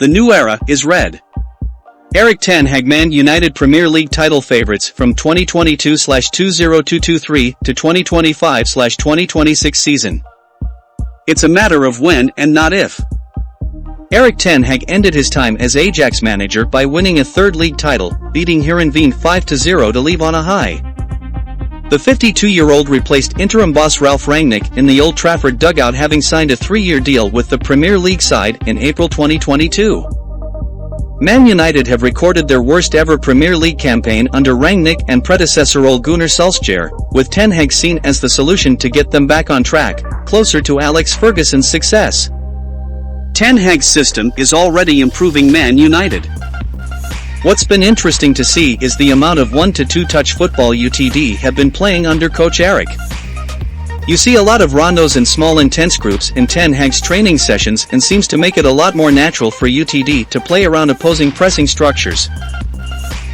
The new era is red. Erik ten Hag Man United Premier League title favourites from 2022/2023 to 2025/2026 season. It's a matter of when and not if. Erik ten Hag ended his time as Ajax manager by winning a third league title, beating Heerenveen 5-0 to leave on a high. The 52-year-old replaced interim boss Ralf Rangnick in the Old Trafford dugout, having signed a 3-year deal with the Premier League side in April 2022. Man United have recorded their worst ever Premier League campaign under Rangnick and predecessor Ole Gunnar Solskjaer, with ten Hag seen as the solution to get them back on track, closer to Alex Ferguson's success. Ten Hag's system is already improving Man United. What's been interesting to see is the amount of 1-2 touch football Utd have been playing under coach Erik. You see a lot of rondos and small intense groups in ten Hag's training sessions, and seems to make it a lot more natural for Utd to play around opposing pressing structures.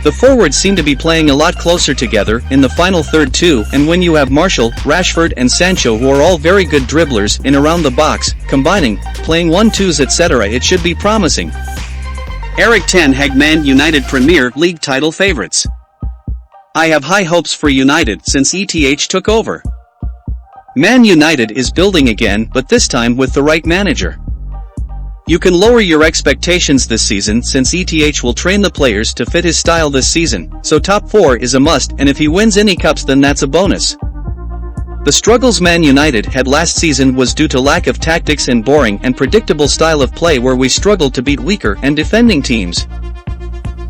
The forwards seem to be playing a lot closer together in the final third too, and when you have Martial, Rashford and Sancho, who are all very good dribblers in around the box, combining, playing 1-2s etc., it should be promising. Erik ten Hag Man United Premier League title favourites. I have high hopes for United since ETH took over. Man United is building again, but this time with the right manager. You can lower your expectations this season since ETH will train the players to fit his style this season, so top 4 is a must, and if he wins any cups then that's a bonus. The struggles Man United had last season was due to lack of tactics and boring and predictable style of play where we struggled to beat weaker and defending teams.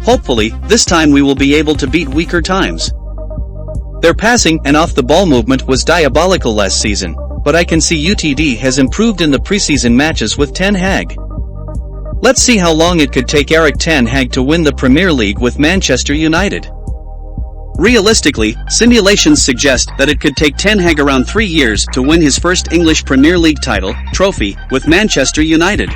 Hopefully, this time we will be able to beat weaker times. Their passing and off-the-ball movement was diabolical last season, but I can see Utd has improved in the preseason matches with ten Hag. Let's see how long it could take Erik ten Hag to win the Premier League with Manchester United. Realistically, simulations suggest that it could take ten Hag around 3 years to win his first English Premier League trophy, with Manchester United.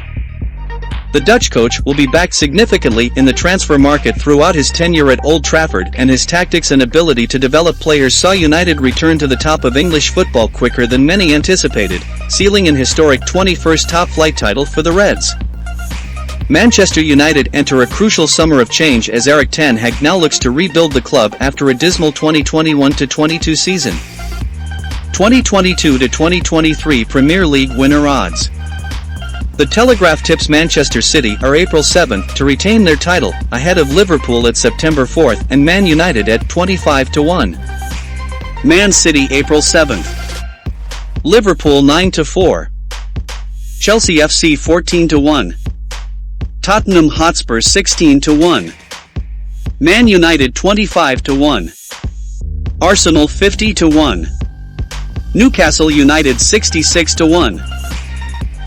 The Dutch coach will be backed significantly in the transfer market throughout his tenure at Old Trafford, and his tactics and ability to develop players saw United return to the top of English football quicker than many anticipated, sealing an historic 21st top-flight title for the Reds. Manchester United enter a crucial summer of change as Erik ten Hag now looks to rebuild the club after a dismal 2021-22 season. 2022-2023 Premier League winner odds. The Telegraph tips Manchester City are April 7th to retain their title, ahead of Liverpool at September 4th and Man United at 25-1. Man City April 7th. Liverpool 9-4. Chelsea FC 14-1. Tottenham Hotspur 16-1. Man United 25-1. Arsenal 50-1. Newcastle United 66-1.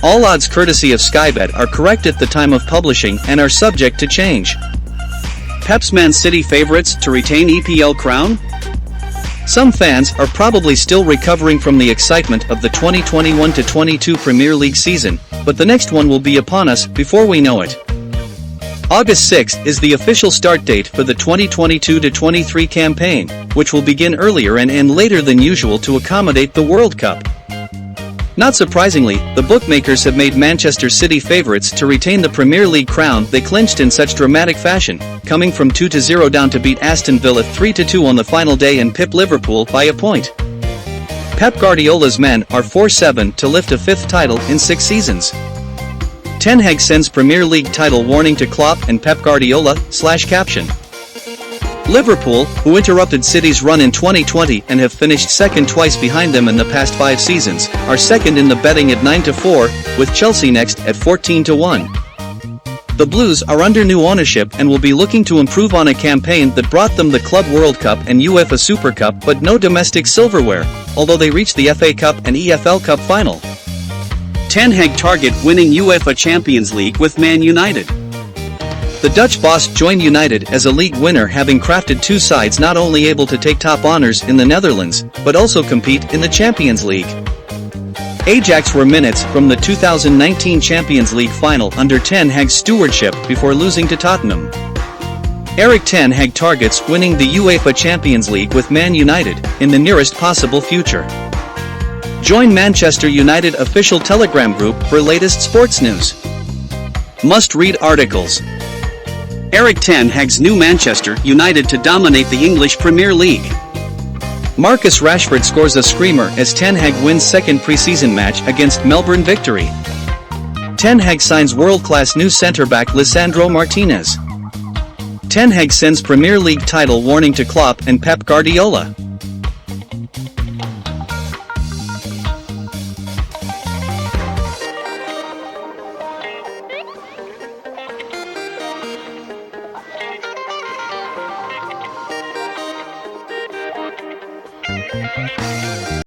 All odds courtesy of Skybet are correct at the time of publishing and are subject to change. Pep's Man City favourites to retain EPL crown? Some fans are probably still recovering from the excitement of the 2021-22 Premier League season, but the next one will be upon us before we know it. August 6th is the official start date for the 2022-23 campaign, which will begin earlier and end later than usual to accommodate the World Cup. Not surprisingly, the bookmakers have made Manchester City favourites to retain the Premier League crown they clinched in such dramatic fashion, coming from 2-0 down to beat Aston Villa 3-2 on the final day and pip Liverpool by a point. Pep Guardiola's men are 4-7 to lift a 5th title in 6 seasons. Ten Hag sends Premier League title warning to Klopp and Pep Guardiola, /caption. Liverpool, who interrupted City's run in 2020 and have finished second twice behind them in the past 5 seasons, are second in the betting at 9-4, with Chelsea next at 14-1. The Blues are under new ownership and will be looking to improve on a campaign that brought them the Club World Cup and UEFA Super Cup but no domestic silverware, although they reached the FA Cup and EFL Cup final. Ten Hag target winning UEFA Champions League with Man United. The Dutch boss joined United as a league winner, having crafted 2 sides not only able to take top honours in the Netherlands, but also compete in the Champions League. Ajax were minutes from the 2019 Champions League final under Ten Hag's stewardship before losing to Tottenham. Erik ten Hag targets winning the UEFA Champions League with Man United in the nearest possible future. Join Manchester United official Telegram group for latest sports news. Must-read articles. Erik ten Hag's new Manchester United to dominate the English Premier League. Marcus Rashford scores a screamer as Ten Hag wins second pre-season match against Melbourne victory. Ten Hag signs world-class new centre-back Lisandro Martinez. Ten Hag sends Premier League title warning to Klopp and Pep Guardiola.